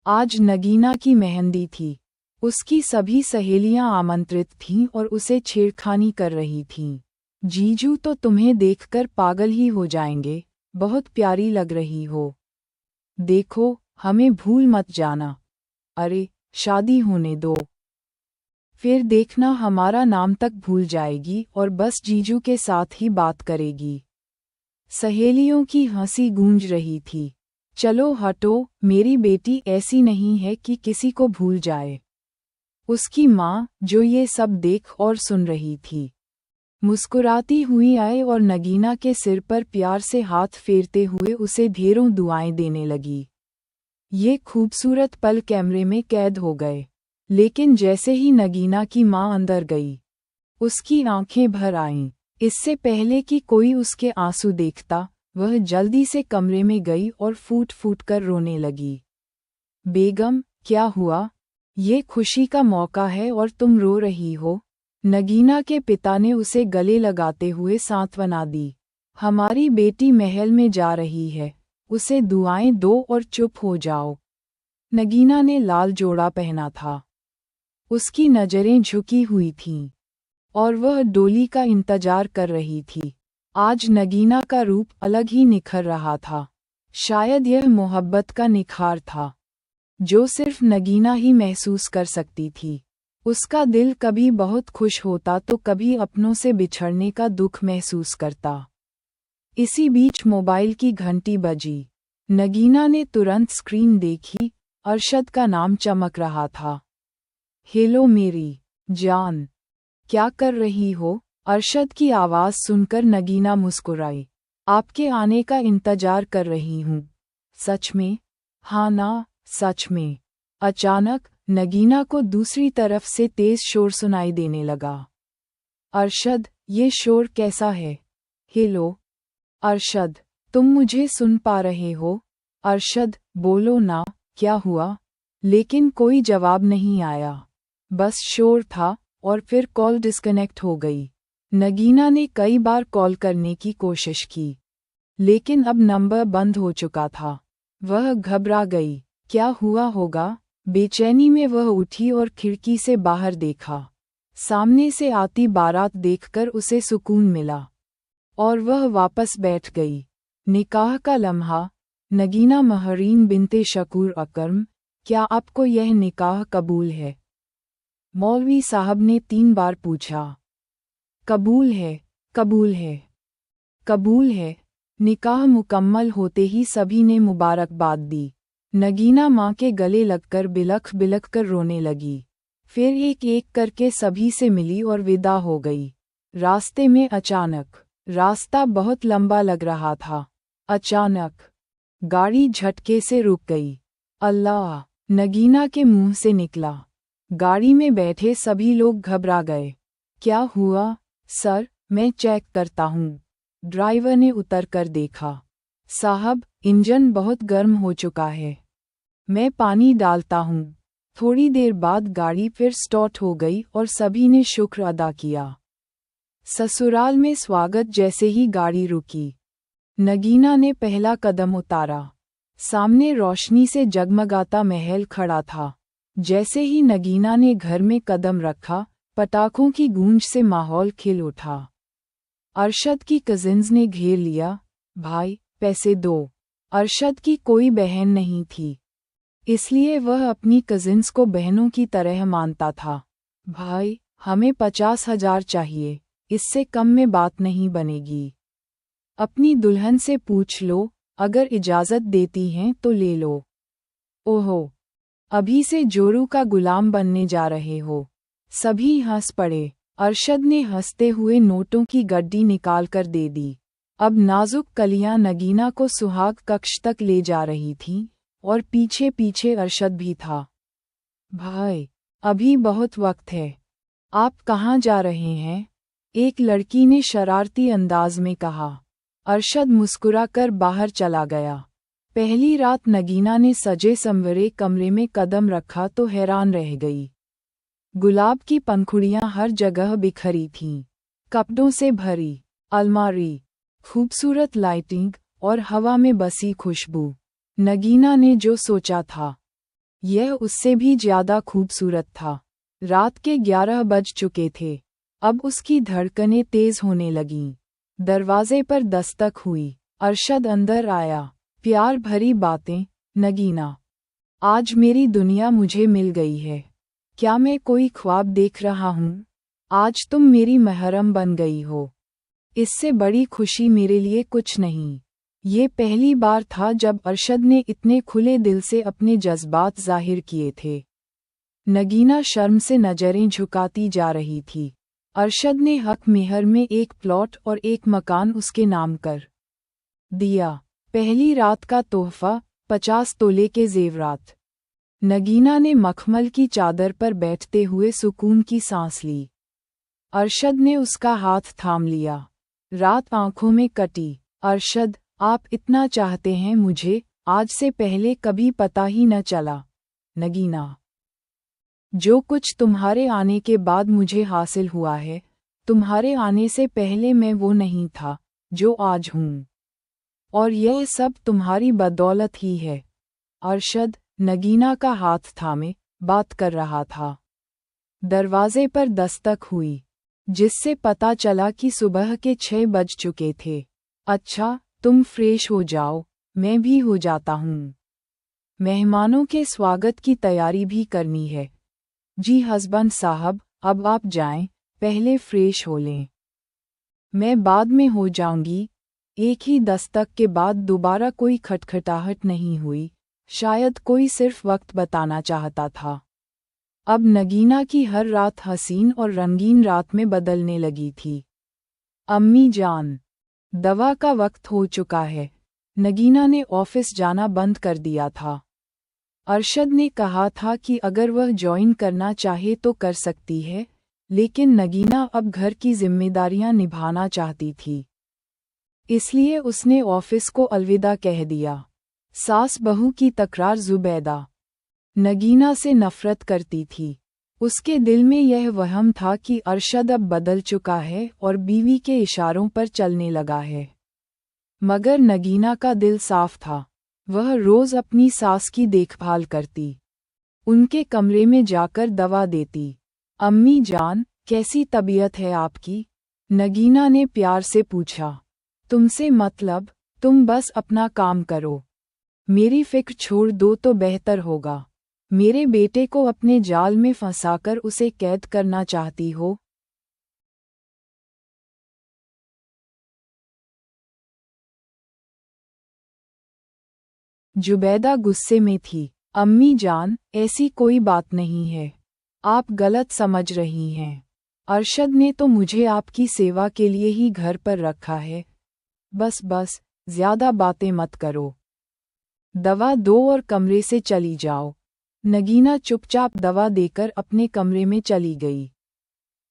आज नगीना की मेहंदी थी। उसकी सभी सहेलियां आमंत्रित थीं और उसे छेड़खानी कर रही थीं। जीजू तो तुम्हें देखकर पागल ही हो जाएंगे, बहुत प्यारी लग रही हो। देखो, हमें भूल मत जाना। अरे, शादी होने दो। फिर देखना हमारा नाम तक भूल जाएगी और बस जीजू के साथ ही बात करेगी। सहेलियों की हंसी गूंज रही थी। चलो हटो, मेरी बेटी ऐसी नहीं है कि किसी को भूल जाए। उसकी माँ, जो ये सब देख और सुन रही थी, मुस्कुराती हुई आई और नगीना के सिर पर प्यार से हाथ फेरते हुए उसे ढेरों दुआएं देने लगी। ये खूबसूरत पल कैमरे में कैद हो गए। लेकिन जैसे ही नगीना की माँ अंदर गई, उसकी आंखें भर आईं। इससे पहले कि कोई उसके आंसू देखता, वह जल्दी से कमरे में गई और फूट फूट कर रोने लगी। बेगम, क्या हुआ? ये खुशी का मौका है और तुम रो रही हो। नगीना के पिता ने उसे गले लगाते हुए सांत्वना दी। हमारी बेटी महल में जा रही है, उसे दुआएं दो और चुप हो जाओ। नगीना ने लाल जोड़ा पहना था। उसकी नजरें झुकी हुई थीं और वह डोली का इंतजार कर रही थी। आज नगीना का रूप अलग ही निखर रहा था। शायद यह मोहब्बत का निखार था, जो सिर्फ नगीना ही महसूस कर सकती थी। उसका दिल कभी बहुत खुश होता तो कभी अपनों से बिछड़ने का दुख महसूस करता। इसी बीच मोबाइल की घंटी बजी। नगीना ने तुरंत स्क्रीन देखी। अरशद का नाम चमक रहा था। हेलो मेरी जान, क्या कर रही हो? अरशद की आवाज़ सुनकर नगीना मुस्कुराई। आपके आने का इंतजार कर रही हूँ। सच में? हाँ ना, सच में। अचानक नगीना को दूसरी तरफ से तेज शोर सुनाई देने लगा। अरशद, ये शोर कैसा है? हेलो अरशद, तुम मुझे सुन पा रहे हो? अरशद, बोलो ना, क्या हुआ? लेकिन कोई जवाब नहीं आया। बस शोर था और फिर कॉल डिस्कनेक्ट हो गई। नगीना ने कई बार कॉल करने की कोशिश की, लेकिन अब नंबर बंद हो चुका था। वह घबरा गई। क्या हुआ होगा? बेचैनी में वह उठी और खिड़की से बाहर देखा। सामने से आती बारात देखकर उसे सुकून मिला और वह वापस बैठ गई। निकाह का लम्हा। नगीना महरीन बिनते शकूर अकरम, क्या आपको यह निकाह कबूल है? मौलवी साहब ने 3 बार पूछा। कबूल है, कबूल है, कबूल है। निकाह मुकम्मल होते ही सभी ने मुबारकबाद दी। नगीना माँ के गले लगकर बिलख बिलख कर रोने लगी। फिर एक एक करके सभी से मिली और विदा हो गई। रास्ते में अचानक, रास्ता बहुत लंबा लग रहा था। अचानक गाड़ी झटके से रुक गई। अल्लाह! नगीना के मुंह से निकला। गाड़ी में बैठे सभी लोग घबरा गए। क्या हुआ? सर, मैं चेक करता हूँ। ड्राइवर ने उतर कर देखा। साहब, इंजन बहुत गर्म हो चुका है। मैं पानी डालता हूँ। थोड़ी देर बाद गाड़ी फिर स्टार्ट हो गई और सभी ने शुक्र अदा किया। ससुराल में स्वागत। जैसे ही गाड़ी रुकी, नगीना ने पहला कदम उतारा। सामने रोशनी से जगमगाता महल खड़ा था। जैसे ही नगीना ने घर में कदम रखा, पटाखों की गूंज से माहौल खिल उठा। अरशद की कजिन्स ने घेर लिया। भाई, पैसे दो। अरशद की कोई बहन नहीं थी, इसलिए वह अपनी कजिन्स को बहनों की तरह मानता था। भाई, हमें 50,000 चाहिए, इससे कम में बात नहीं बनेगी। अपनी दुल्हन से पूछ लो, अगर इजाज़त देती हैं तो ले लो। ओहो, अभी से जोरू का गुलाम बनने जा रहे हो। सभी हंस पड़े। अरशद ने हंसते हुए नोटों की गड्डी निकालकर दे दी। अब नाजुक कलियां नगीना को सुहाग कक्ष तक ले जा रही थीं और पीछे पीछे अरशद भी था। भाई, अभी बहुत वक्त है। आप कहाँ जा रहे हैं? एक लड़की ने शरारती अंदाज में कहा। अरशद मुस्कुराकर बाहर चला गया। पहली रात नगीना ने सजे संवरे कमरे में कदम रखा तो हैरान रह गई। गुलाब की पंखुड़ियां हर जगह बिखरी थीं। कपड़ों से भरी अलमारी, खूबसूरत लाइटिंग और हवा में बसी खुशबू। नगीना ने जो सोचा था, यह उससे भी ज्यादा खूबसूरत था। रात के 11 बज चुके थे। अब उसकी धड़कनें तेज होने लगीं। दरवाजे पर दस्तक हुई। अरशद अंदर आया। प्यार भरी बातें। नगीना, आज मेरी दुनिया मुझे मिल गई है। क्या मैं कोई ख्वाब देख रहा हूँ? आज तुम मेरी महरम बन गई हो। इससे बड़ी खुशी मेरे लिए कुछ नहीं। ये पहली बार था जब अरशद ने इतने खुले दिल से अपने जज्बात जाहिर किए थे। नगीना शर्म से नजरें झुकाती जा रही थी। अरशद ने हक मेहर में एक प्लॉट और एक मकान उसके नाम कर दिया। पहली रात का तोहफा 50 तोले के जेवरात। नगीना ने मखमल की चादर पर बैठते हुए सुकून की सांस ली। अरशद ने उसका हाथ थाम लिया। रात आंखों में कटी। अरशद, आप इतना चाहते हैं मुझे, आज से पहले कभी पता ही न चला। नगीना, जो कुछ तुम्हारे आने के बाद मुझे हासिल हुआ है, तुम्हारे आने से पहले मैं वो नहीं था जो आज हूँ। और यह सब तुम्हारी बदौलत ही है। अरशद नगीना का हाथ थामे बात कर रहा था। दरवाजे पर दस्तक हुई, जिससे पता चला कि सुबह के 6 बज चुके थे। अच्छा, तुम फ्रेश हो जाओ, मैं भी हो जाता हूँ। मेहमानों के स्वागत की तैयारी भी करनी है। जी हस्बैंड साहब, अब आप जाएं, पहले फ्रेश हो लें। मैं बाद में हो जाऊंगी। एक ही दस्तक के बाद दोबारा कोई खटखटाहट नहीं हुई। शायद कोई सिर्फ वक्त बताना चाहता था। अब नगीना की हर रात हसीन और रंगीन रात में बदलने लगी थी। अम्मी जान, दवा का वक्त हो चुका है। नगीना ने ऑफिस जाना बंद कर दिया था। अरशद ने कहा था कि अगर वह ज्वाइन करना चाहे तो कर सकती है, लेकिन नगीना अब घर की जिम्मेदारियां निभाना चाहती थी। इसलिए उसने ऑफिस को अलविदा कह दिया। सास बहू की तकरार। जुबैदा नगीना से नफरत करती थी। उसके दिल में यह वहम था कि अरशद अब बदल चुका है और बीवी के इशारों पर चलने लगा है। मगर नगीना का दिल साफ था। वह रोज अपनी सास की देखभाल करती, उनके कमरे में जाकर दवा देती। अम्मी जान, कैसी तबीयत है आपकी? नगीना ने प्यार से पूछा। तुमसे मतलब, तुम बस अपना काम करो। मेरी फिक्र छोड़ दो तो बेहतर होगा। मेरे बेटे को अपने जाल में फंसाकर उसे कैद करना चाहती हो? जुबैदा गुस्से में थी। अम्मी जान, ऐसी कोई बात नहीं है। आप गलत समझ रही हैं। अरशद ने तो मुझे आपकी सेवा के लिए ही घर पर रखा है। बस बस, ज्यादा बातें मत करो। दवा दो और कमरे से चली जाओ। नगीना चुपचाप दवा देकर अपने कमरे में चली गई।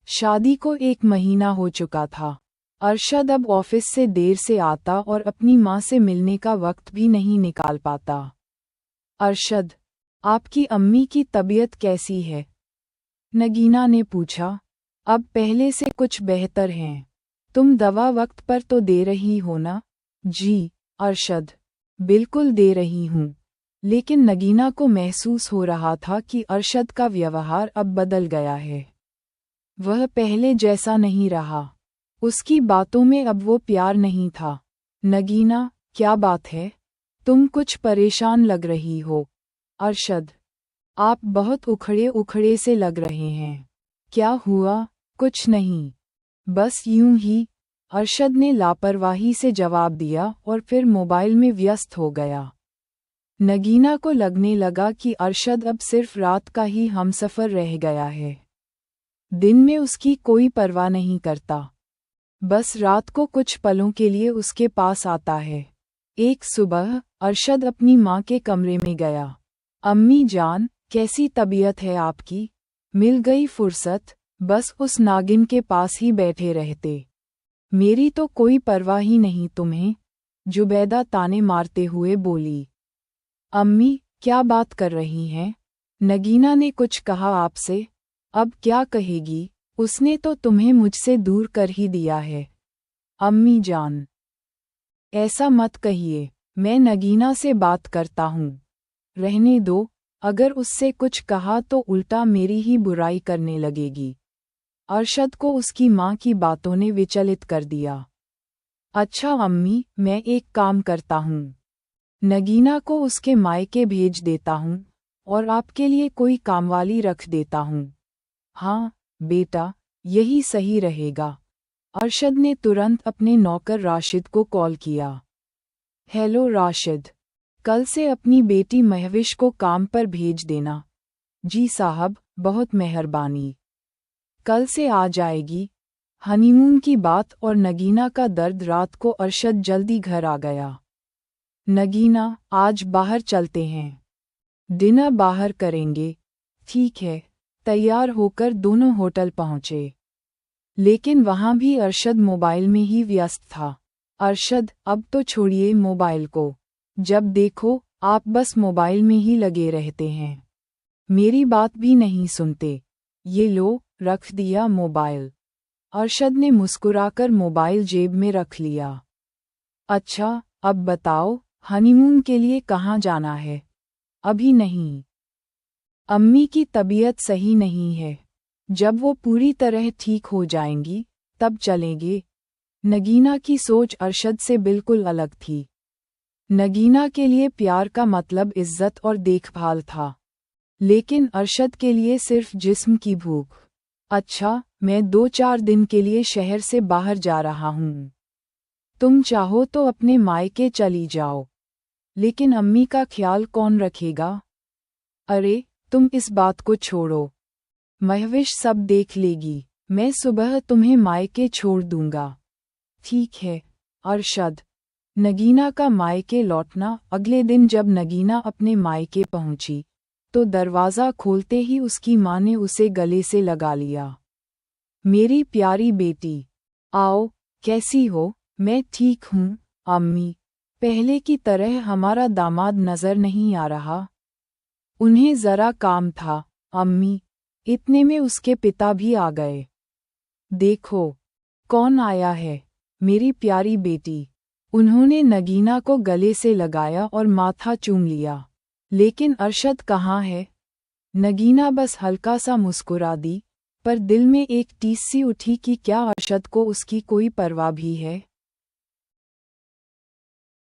शादी को 1 महीना हो चुका था। अरशद अब ऑफिस से देर से आता और अपनी माँ से मिलने का वक्त भी नहीं निकाल पाता। अरशद, आपकी अम्मी की तबीयत कैसी है? नगीना ने पूछा। अब पहले से कुछ बेहतर हैं। तुम दवा वक्त पर तो दे रही हो ना? जी, अरशद, बिल्कुल दे रही हूँ। लेकिन नगीना को महसूस हो रहा था कि अरशद का व्यवहार अब बदल गया है। वह पहले जैसा नहीं रहा। उसकी बातों में अब वो प्यार नहीं था। नगीना, क्या बात है? तुम कुछ परेशान लग रही हो। अरशद, आप बहुत उखड़े उखड़े से लग रहे हैं। क्या हुआ? कुछ नहीं, बस यूं ही। अरशद ने लापरवाही से जवाब दिया और फिर मोबाइल में व्यस्त हो गया। नगीना को लगने लगा कि अरशद अब सिर्फ रात का ही हमसफर रह गया है। दिन में उसकी कोई परवाह नहीं करता, बस रात को कुछ पलों के लिए उसके पास आता है। एक सुबह अरशद अपनी माँ के कमरे में गया। अम्मी जान, कैसी तबीयत है आपकी? मिल गई फुर्सत, बस उस नागिन के पास ही बैठे रहते। मेरी तो कोई परवाह ही नहीं तुम्हें, जुबैदा ताने मारते हुए बोली। अम्मी, क्या बात कर रही हैं? नगीना ने कुछ कहा आपसे? अब क्या कहेगी, उसने तो तुम्हें मुझसे दूर कर ही दिया है। अम्मी जान, ऐसा मत कहिए, मैं नगीना से बात करता हूँ। रहने दो, अगर उससे कुछ कहा तो उल्टा मेरी ही बुराई करने लगेगी। अरशद को उसकी माँ की बातों ने विचलित कर दिया। अच्छा अम्मी, मैं एक काम करता हूँ, नगीना को उसके मायके भेज देता हूँ और आपके लिए कोई कामवाली रख देता हूँ। हाँ बेटा, यही सही रहेगा। अरशद ने तुरंत अपने नौकर राशिद को कॉल किया। हेलो राशिद, कल से अपनी बेटी महविश को काम पर भेज देना। जी साहब, बहुत मेहरबानी। कल से आ जाएगी। हनीमून की बात और नगीना का दर्द रात को अरशद जल्दी घर आ गया। नगीना, आज बाहर चलते हैं, डिनर बाहर करेंगे। ठीक है। तैयार होकर दोनों होटल पहुंचे, लेकिन वहां भी अरशद मोबाइल में ही व्यस्त था। अरशद, अब तो छोड़िए मोबाइल को, जब देखो आप बस मोबाइल में ही लगे रहते हैं, मेरी बात भी नहीं सुनते। ये लो, रख दिया मोबाइल। अरशद ने मुस्कुराकर मोबाइल जेब में रख लिया। अच्छा, अब बताओ, हनीमून के लिए कहाँ जाना है? अभी नहीं, अम्मी की तबीयत सही नहीं है, जब वो पूरी तरह ठीक हो जाएंगी तब चलेंगे। नगीना की सोच अरशद से बिल्कुल अलग थी। नगीना के लिए प्यार का मतलब इज्जत और देखभाल था, लेकिन अरशद के लिए सिर्फ जिस्म की भूख। अच्छा, मैं 2-4 दिन के लिए शहर से बाहर जा रहा हूँ, तुम चाहो तो अपने मायके चली जाओ, लेकिन अम्मी का ख्याल कौन रखेगा? अरे, तुम इस बात को छोड़ो, महविश सब देख लेगी, मैं सुबह तुम्हें मायके छोड़ दूंगा। ठीक है अरशद। नगीना का मायके लौटना। अगले दिन जब नगीना अपने मायके पहुंची तो दरवाज़ा खोलते ही उसकी माँ ने उसे गले से लगा लिया। मेरी प्यारी बेटी, आओ, कैसी हो? मैं ठीक हूँ अम्मी, पहले की तरह हमारा दामाद नज़र नहीं आ रहा। उन्हें ज़रा काम था अम्मी। इतने में उसके पिता भी आ गए। देखो कौन आया है, मेरी प्यारी बेटी। उन्होंने नगीना को गले से लगाया और माथा चूम लिया। लेकिन अरशद कहाँ है? नगीना बस हल्का सा मुस्कुरा दी, पर दिल में एक टीस सी उठी कि क्या अरशद को उसकी कोई परवाह भी है।